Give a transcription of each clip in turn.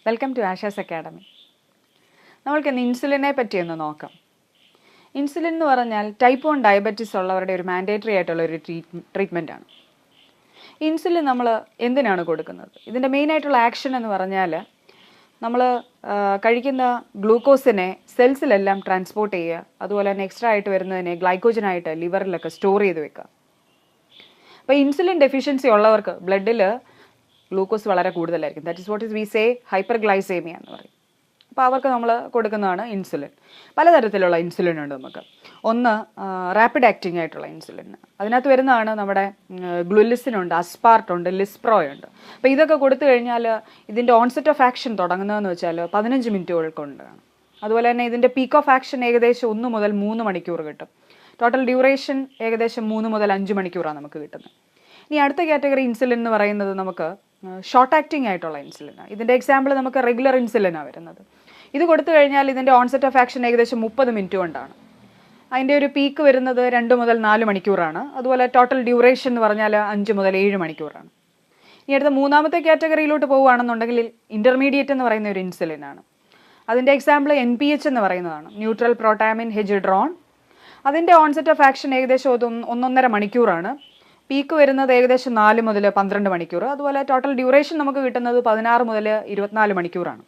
Welcome to Asha's academy. നമ്മൾക്കിന്ന് ഇൻസുലിനെ പറ്റിയൊന്ന് നോക്കാം. ഇൻസുലിൻ എന്ന് പറഞ്ഞാൽ ടൈപ്പ് 1 ഡയബറ്റീസ് ഉള്ളവരുടെ ഒരു മാൻഡേറ്ററി ആയിട്ടുള്ള ഒരു ട്രീറ്റ്മെൻറ്റാണ്. ഇൻസുലിൻ നമ്മൾ എന്തിനാണ് കൊടുക്കുന്നത്? ഇതിൻ്റെ മെയിനായിട്ടുള്ള ആക്ഷൻ എന്ന് പറഞ്ഞാൽ നമ്മൾ കഴിക്കുന്ന ഗ്ലൂക്കോസിനെ സെൽസിലെല്ലാം ട്രാൻസ്പോർട്ട് ചെയ്യുക, അതുപോലെ തന്നെ എക്സ്ട്രാ ആയിട്ട് വരുന്നതിനെ ഗ്ലൈക്കോജനായിട്ട് ലിവറിലൊക്കെ സ്റ്റോർ ചെയ്ത് വെക്കുക. അപ്പോൾ ഇൻസുലിൻ ഡെഫിഷ്യൻസി ഉള്ളവർക്ക് ബ്ലഡിൽ ഗ്ലൂക്കോസ് വളരെ കൂടുതലായിരിക്കും. That is what is we say hyperglycaemia എന്ന് പറയും. അപ്പോൾ അവർക്ക് നമ്മൾ കൊടുക്കുന്നതാണ് ഇൻസുലിൻ. പലതരത്തിലുള്ള ഇൻസുലിൻ ഉണ്ട് നമുക്ക്. ഒന്ന് റാപ്പിഡ് ആക്ടിങ് ആയിട്ടുള്ള ഇൻസുലിൻ, അതിനകത്ത് വരുന്നതാണ് നമ്മുടെ ഗ്ലുലിസിനുണ്ട്, അസ്പാർട്ടുണ്ട്, ലിസ്പ്രോയുണ്ട്. അപ്പോൾ ഇതൊക്കെ കൊടുത്തു കഴിഞ്ഞാൽ ഇതിൻ്റെ ഓൺസെറ്റ് ഓഫ് ആക്ഷൻ തുടങ്ങുന്നതെന്ന് വെച്ചാൽ 15 മിനിറ്റുകൾക്കൊണ്ടാണ്. അതുപോലെ തന്നെ ഇതിൻ്റെ പീക്ക് ഓഫ് ആക്ഷൻ ഏകദേശം 1 മുതൽ 3 മണിക്കൂർ കിട്ടും. ടോട്ടൽ ഡ്യൂറേഷൻ ഏകദേശം 3 മുതൽ 5 മണിക്കൂറാണ് നമുക്ക് കിട്ടുന്നത്. ഇനി അടുത്ത കാറ്റഗറി ഇൻസുലിൻ എന്ന് പറയുന്നത് നമുക്ക് ഷോർട്ട് ആക്ടിങ് ആയിട്ടുള്ള ഇൻസുലിനാണ്. ഇതിൻ്റെ എക്സാമ്പിൾ നമുക്ക് റെഗുലർ ഇൻസുലിനാണ് വരുന്നത്. ഇത് കൊടുത്തു കഴിഞ്ഞാൽ ഇതിൻ്റെ ഓൺസെറ്റ് ഓഫ് ആക്ഷൻ ഏകദേശം 30 മിനിറ്റ് കൊണ്ടാണ്. അതിൻ്റെ ഒരു പീക്ക് വരുന്നത് 2 മുതൽ 4 മണിക്കൂറാണ്. അതുപോലെ ടോട്ടൽ ഡ്യൂറേഷൻ എന്ന് പറഞ്ഞാൽ 5 മുതൽ 7 മണിക്കൂറാണ്. ഇനി അടുത്ത മൂന്നാമത്തെ കാറ്റഗറിയിലോട്ട് പോവുകയാണെന്നുണ്ടെങ്കിൽ ഇൻ്റർമീഡിയറ്റ് എന്ന് പറയുന്ന ഒരു ഇൻസുലിനാണ്. അതിൻ്റെ എക്സാമ്പിൾ NPH എന്ന് പറയുന്നതാണ്, ന്യൂട്രൽ പ്രോട്ടാമിൻ ഹെജിഡ്രോൺ. അതിൻ്റെ ഓൺസെറ്റ് ഓഫ് ആക്ഷൻ ഏകദേശം 1.5 മണിക്കൂറാണ്. പീക്ക് വരുന്നത് ഏകദേശം 4 മുതൽ 12 മണിക്കൂർ. അതുപോലെ ടോട്ടൽ ഡ്യൂറേഷൻ നമുക്ക് കിട്ടുന്നത് 16 മുതൽ 24 മണിക്കൂറാണ്.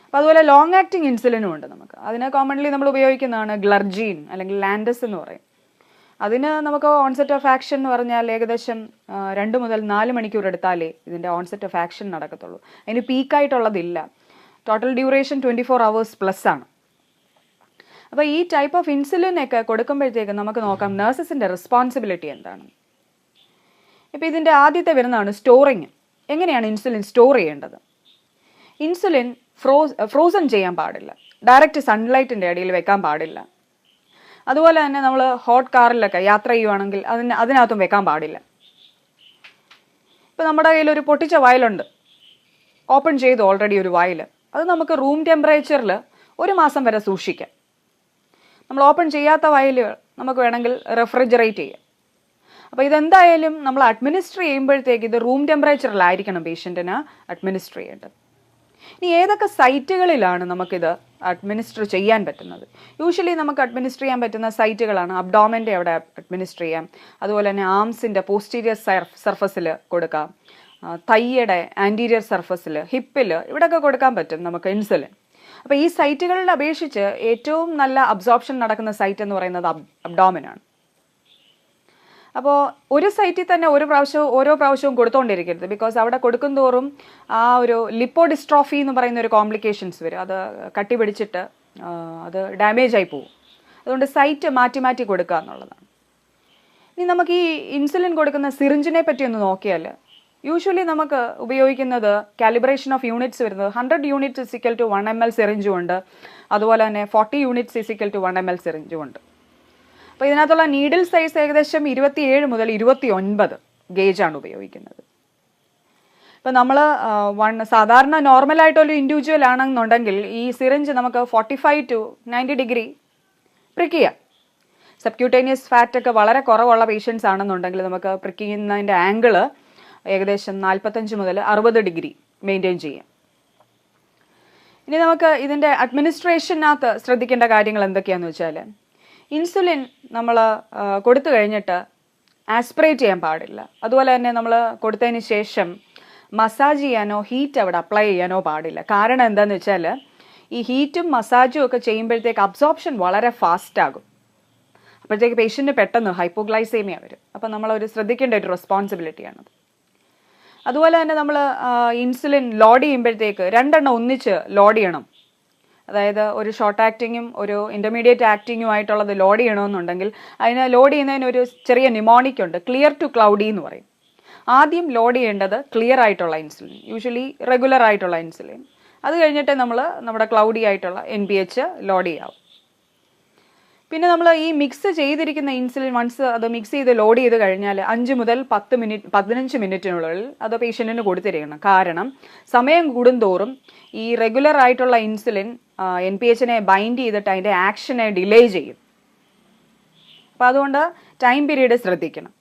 അപ്പോൾ അതുപോലെ ലോങ് ആക്ടിങ് ഇൻസുലിനും ഉണ്ട് നമുക്ക്. അതിന് കോമൺലി നമ്മൾ ഉപയോഗിക്കുന്നതാണ് ഗ്ലർജീൻ അല്ലെങ്കിൽ ലാൻഡസ് എന്ന് പറയും. അതിന് നമുക്ക് ഓൺസെറ്റ് ഓഫ് ആക്ഷൻ എന്ന് പറഞ്ഞാൽ ഏകദേശം 2 മുതൽ 4 മണിക്കൂർ എടുത്താലേ ഇതിൻ്റെ ഓൺസെറ്റ് ഓഫ് ആക്ഷൻ നടക്കത്തുള്ളൂ. അതിന് പീക്കായിട്ടുള്ളതില്ല. ടോട്ടൽ ഡ്യൂറേഷൻ 24 hours പ്ലസ് ആണ്. അപ്പോൾ ഈ ടൈപ്പ് ഓഫ് ഇൻസുലിനൊക്കെ കൊടുക്കുമ്പോഴത്തേക്ക് നമുക്ക് നോക്കാം നഴ്സസിൻ്റെ റെസ്പോൺസിബിലിറ്റി എന്താണ്. ഇപ്പോൾ ഇതിൻ്റെ ആദ്യത്തെ വരുന്നതാണ് സ്റ്റോറിങ്. എങ്ങനെയാണ് ഇൻസുലിൻ സ്റ്റോർ ചെയ്യേണ്ടത്? ഇൻസുലിൻ ഫ്രോസൺ ചെയ്യാൻ പാടില്ല, ഡയറക്റ്റ് സൺലൈറ്റിൻ്റെ അടിയിൽ വെക്കാൻ പാടില്ല. അതുപോലെ തന്നെ നമ്മൾ ഹോട്ട് കാറിലൊക്കെ യാത്ര ചെയ്യുവാണെങ്കിൽ അതിനകത്തും വെക്കാൻ പാടില്ല. ഇപ്പോൾ നമ്മുടെ കയ്യിൽ ഒരു പൊട്ടിച്ച വയലുണ്ട്, ഓപ്പൺ ചെയ്തു ഓൾറെഡി ഒരു വയൽ, അത് നമുക്ക് റൂം ടെമ്പറേച്ചറിൽ 1 മാസം വരെ സൂക്ഷിക്കാം. നമ്മൾ ഓപ്പൺ ചെയ്യാത്ത വയലുകൾ നമുക്ക് വേണമെങ്കിൽ റെഫ്രിജറേറ്റ് ചെയ്യാം. അപ്പോൾ ഇതെന്തായാലും നമ്മൾ അഡ്മിനിസ്റ്റർ ചെയ്യുമ്പോഴത്തേക്ക് ഇത് റൂം ടെമ്പറേച്ചറിലായിരിക്കണം പേഷ്യൻറ്റിന് അഡ്മിനിസ്റ്റർ ചെയ്യേണ്ടത്. ഇനി ഏതൊക്കെ സൈറ്റുകളിലാണ് നമുക്കിത് അഡ്മിനിസ്റ്റർ ചെയ്യാൻ പറ്റുന്നത്? യൂഷ്വലി നമുക്ക് അഡ്മിനിസ്റ്റർ ചെയ്യാൻ പറ്റുന്ന സൈറ്റുകളാണ് അബ്ഡോമൻ്റെ അവിടെ അഡ്മിനിസ്റ്റർ ചെയ്യാം, അതുപോലെ തന്നെ ആംസിൻ്റെ പോസ്റ്റീരിയർ സർഫസിൽ കൊടുക്കാം, തൈയുടെ ആൻറ്റീരിയർ സർഫസിൽ, ഹിപ്പിൽ, ഇവിടെയൊക്കെ കൊടുക്കാൻ പറ്റും നമുക്ക് ഇൻസുലിൻ. അപ്പോൾ ഈ സൈറ്റുകളിൽ അപേക്ഷിച്ച് ഏറ്റവും നല്ല അബ്സോർപ്ഷൻ നടക്കുന്ന സൈറ്റ് എന്ന് പറയുന്നത് അബ്ഡോമിനാണ്. അപ്പോൾ ഒരു സൈറ്റിൽ തന്നെ ഓരോ പ്രാവശ്യവും കൊടുത്തുകൊണ്ടിരിക്കരുത്. ബിക്കോസ് അവിടെ കൊടുക്കുന്തോറും ആ ഒരു ലിപ്പോഡിസ്ട്രോഫി എന്ന് പറയുന്ന ഒരു കോംപ്ലിക്കേഷൻസ് വരും. അത് കട്ടി പിടിച്ചിട്ട് അത് ഡാമേജ് ആയി പോകും. അതുകൊണ്ട് സൈറ്റ് മാറ്റി മാറ്റി കൊടുക്കുക എന്നുള്ളതാണ്. ഇനി നമുക്ക് ഈ ഇൻസുലിൻ കൊടുക്കുന്ന സിറിഞ്ചിനെ പറ്റി ഒന്ന് നോക്കിയാൽ യൂഷ്വലി നമുക്ക് ഉപയോഗിക്കുന്നത് കാലിബ്രേഷൻ ഓഫ് യൂണിറ്റ്സ് വരുന്നത് 100 യൂണിറ്റ്സ് = 1 ml സിറിഞ്ചും ഉണ്ട്, അതുപോലെ തന്നെ 40 യൂണിറ്റ്സ് = 1 ml സിറിഞ്ചും ഉണ്ട്. അപ്പോൾ ഇതിനകത്തുള്ള നീഡിൽ സൈസ് ഏകദേശം 27 മുതൽ 29 ഗേജാണ് ഉപയോഗിക്കുന്നത്. ഇപ്പോൾ നമ്മൾ സാധാരണ നോർമലായിട്ടൊരു ഇൻഡിവിജ്വൽ ആണെന്നുണ്ടെങ്കിൽ ഈ സിറിഞ്ച് നമുക്ക് 45 to 90 ഡിഗ്രി പ്രിക്ക് ചെയ്യാം. സബ്ക്യൂട്ടേനിയസ് ഫാറ്റ് ഒക്കെ വളരെ കുറവുള്ള പേഷ്യൻസ് ആണെന്നുണ്ടെങ്കിൽ നമുക്ക് പ്രിക്ക് ചെയ്യുന്നതിൻ്റെ ആംഗിള് ഏകദേശം 45 മുതൽ 60 ഡിഗ്രി മെയിൻറ്റെയിൻ ചെയ്യാം. ഇനി നമുക്ക് ഇതിൻ്റെ അഡ്മിനിസ്ട്രേഷനകത്ത് ശ്രദ്ധിക്കേണ്ട കാര്യങ്ങൾ എന്തൊക്കെയാണെന്ന് വെച്ചാൽ, ഇൻസുലിൻ നമ്മൾ കൊടുത്തു കഴിഞ്ഞിട്ട് ആസ്പിറേറ്റ് ചെയ്യാൻ പാടില്ല. അതുപോലെ തന്നെ നമ്മൾ കൊടുത്തതിന് ശേഷം മസാജ് ചെയ്യാനോ ഹീറ്റ് അവിടെ അപ്ലൈ ചെയ്യാനോ പാടില്ല. കാരണം എന്താണെന്ന് വെച്ചാൽ ഈ ഹീറ്റും മസാജും ഒക്കെ ചെയ്യുമ്പോഴത്തേക്ക് അബ്സോർപ്ഷൻ വളരെ ഫാസ്റ്റ് ആകും. അപ്പോഴത്തേക്ക് പേഷ്യൻറ്റിന് പെട്ടെന്ന് ഹൈപ്പോഗ്ലൈസേമിയ വരും. അപ്പം നമ്മളൊരു ശ്രദ്ധിക്കേണ്ട ഒരു റെസ്പോൺസിബിലിറ്റിയാണത്. അതുപോലെ തന്നെ നമ്മൾ ഇൻസുലിൻ ലോഡ് ചെയ്യുമ്പോഴത്തേക്ക് 2 എണ്ണം ഒന്നിച്ച് ലോഡ് ചെയ്യണം. അതായത് ഒരു ഷോർട്ട് ആക്ടിങ്ങും ഒരു ഇൻ്റർമീഡിയറ്റ് ആക്ടിങ്ങും ആയിട്ടുള്ളത് ലോഡ് ചെയ്യണമെന്നുണ്ടെങ്കിൽ അതിന് ലോഡ് ചെയ്യുന്നതിന് ഒരു ചെറിയ നിമോണിക് ഉണ്ട്, ക്ലിയർ ടു ക്ലൗഡി എന്ന് പറയും. ആദ്യം ലോഡ് ചെയ്യേണ്ടത് ക്ലിയർ ആയിട്ടുള്ള ഇൻസുലിൻ, യൂഷ്വലി റെഗുലർ ആയിട്ടുള്ള ഇൻസുലിൻ. അത് കഴിഞ്ഞിട്ട് നമ്മുടെ ക്ലൗഡി ആയിട്ടുള്ള NPH ലോഡ് ചെയ്യാവും. പിന്നെ നമ്മൾ ഈ മിക്സ് ചെയ്തിരിക്കുന്ന ഇൻസുലിൻ വൺസ് അത് മിക്സ് ചെയ്ത് ലോഡ് ചെയ്ത് കഴിഞ്ഞാൽ 5 മുതൽ 15 മിനിറ്റിനുള്ളിൽ അത് പേഷ്യൻറ്റിന് കൊടുത്തിരിക്കണം. കാരണം സമയം കൂടുന്തോറും ഈ റെഗുലർ ആയിട്ടുള്ള ഇൻസുലിൻ NPHനെ ബൈൻഡ് ചെയ്തിട്ട് അതിൻ്റെ ആക്ഷനെ ഡിലേ ചെയ്യും. അപ്പോൾ അതുകൊണ്ട് ടൈം പീരീഡ് ശ്രദ്ധിക്കണം.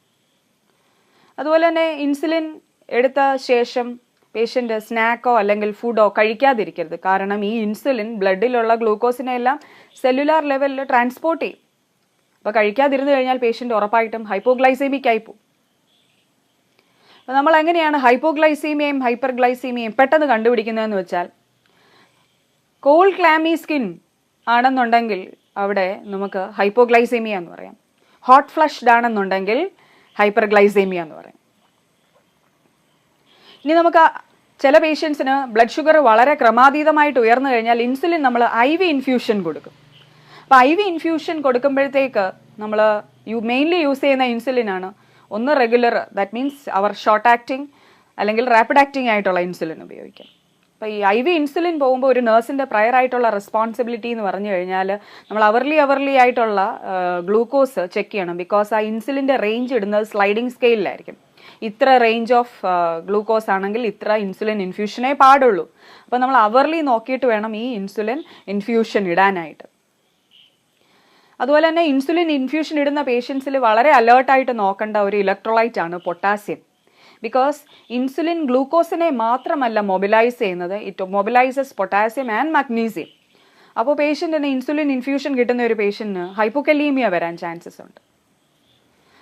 അതുപോലെ തന്നെ ഇൻസുലിൻ എടുത്ത ശേഷം പേഷ്യൻ്റ് സ്നാക്കോ അല്ലെങ്കിൽ ഫുഡോ കഴിക്കാതിരിക്കരുത്. കാരണം ഈ ഇൻസുലിൻ ബ്ലഡിലുള്ള ഗ്ലൂക്കോസിനെ എല്ലാം സെല്ലുലാർ ലെവലിൽ ട്രാൻസ്പോർട്ട് ചെയ്യും. അപ്പോൾ കഴിക്കാതിരുന്നു കഴിഞ്ഞാൽ പേഷ്യൻ്റ് ഉറപ്പായിട്ടും ഹൈപ്പോഗ്ലൈസീമിക് ആയി പോകും. അപ്പോൾ നമ്മൾ എങ്ങനെയാണ് ഹൈപ്പോഗ്ലൈസീമിയയും ഹൈപ്പർഗ്ലൈസീമിയയും പെട്ടെന്ന് കണ്ടുപിടിക്കുന്നതെന്ന് വെച്ചാൽ, കോൾഡ് ക്ലാമി സ്കിൻ ആണെന്നുണ്ടെങ്കിൽ അവിടെ നമുക്ക് ഹൈപ്പോഗ്ലൈസീമിയ എന്ന് പറയാം. ഹോട്ട് ഫ്ലഷ്ഡ് ആണെന്നുണ്ടെങ്കിൽ ഹൈപ്പർഗ്ലൈസീമിയ എന്ന് പറയും. ഇനി നമുക്ക് ചില പേഷ്യൻസിന് ബ്ലഡ് ഷുഗർ വളരെ ക്രമാതീതമായിട്ട് ഉയർന്നു കഴിഞ്ഞാൽ ഇൻസുലിൻ നമ്മൾ IV ഇൻഫ്യൂഷൻ കൊടുക്കും. അപ്പോൾ IV ഇൻഫ്യൂഷൻ കൊടുക്കുമ്പോഴത്തേക്ക് നമ്മൾ മെയിൻലി യൂസ് ചെയ്യുന്ന ഇൻസുലിനാണ് ഒന്ന് റെഗുലർ, ദാറ്റ് മീൻസ് അവർ ഷോർട്ട് ആക്ടിങ് അല്ലെങ്കിൽ റാപ്പിഡ് ആക്ടിങ് ആയിട്ടുള്ള ഇൻസുലിൻ ഉപയോഗിക്കാം. അപ്പോൾ ഈ IV ഇൻസുലിൻ പോകുമ്പോൾ ഒരു നേഴ്സിൻ്റെ പ്രയർ ആയിട്ടുള്ള റെസ്പോൺസിബിലിറ്റി എന്ന് പറഞ്ഞു കഴിഞ്ഞാൽ നമ്മൾ അവർലി ആയിട്ടുള്ള ഗ്ലൂക്കോസ് ചെക്ക് ചെയ്യണം. ബിക്കോസ് ആ ഇൻസുലിൻ്റെ റേഞ്ച് ഇടുന്നത് സ്ലൈഡിങ് സ്കെയിലായിരിക്കും. ഇത്ര റേഞ്ച് ഓഫ് ഗ്ലൂക്കോസ് ആണെങ്കിൽ ഇത്ര ഇൻസുലിൻ ഇൻഫ്യൂഷനേ പാടുള്ളൂ. അപ്പോൾ നമ്മൾ അവർലി നോക്കിയിട്ട് വേണം ഈ ഇൻസുലിൻ ഇൻഫ്യൂഷൻ ഇടാനായിട്ട്. അതുപോലെ തന്നെ ഇൻസുലിൻ ഇൻഫ്യൂഷൻ ഇടുന്ന പേഷ്യൻസിൽ വളരെ അലേർട്ടായിട്ട് നോക്കേണ്ട ഒരു ഇലക്ട്രോലൈറ്റ് ആണ് പൊട്ടാസ്യം. ബിക്കോസ് ഇൻസുലിൻ ഗ്ലൂക്കോസിനെ മാത്രമല്ല മൊബിലൈസ് ചെയ്യുന്നത്, it mobilises potassium and magnesium. അപ്പോൾ പേഷ്യൻറ്റിന് ഇൻസുലിൻ ഇൻഫ്യൂഷൻ കിട്ടുന്ന ഒരു പേഷ്യൻറ്റിന് ഹൈപ്പോകലീമിയ വരാൻ ചാൻസസ് ഉണ്ട്.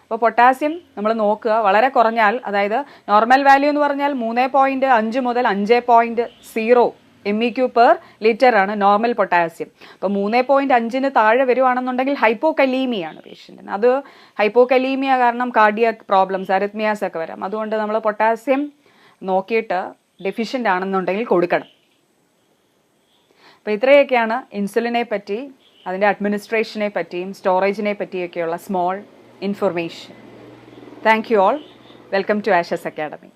അപ്പോൾ പൊട്ടാസ്യം നമ്മൾ നോക്കുക, വളരെ കുറഞ്ഞാൽ, അതായത് നോർമൽ വാല്യൂ എന്ന് പറഞ്ഞാൽ 3.5 മുതൽ 5.0 MEQ/L ആണ് നോർമൽ പൊട്ടാസ്യം. അപ്പോൾ 3.5 താഴെ വരുവാണെന്നുണ്ടെങ്കിൽ ഹൈപ്പോകലീമിയാണ് പേഷ്യൻറ്റിന്. അത് ഹൈപ്പോകലീമിയ കാരണം കാർഡിയാക് പ്രോബ്ലംസ്, അരിത്മിയാസ് ഒക്കെ വരാം. അതുകൊണ്ട് നമ്മൾ പൊട്ടാസ്യം നോക്കിയിട്ട് ഡെഫിഷ്യൻ്റ് ആണെന്നുണ്ടെങ്കിൽ കൊടുക്കണം. അപ്പോൾ ഇത്രയൊക്കെയാണ് ഇൻസുലിനെ പറ്റി, അതിൻ്റെ അഡ്മിനിസ്ട്രേഷനെ പറ്റിയും സ്റ്റോറേജിനെ പറ്റിയൊക്കെയുള്ള small information. Thank you all. Welcome to Ashes Academy.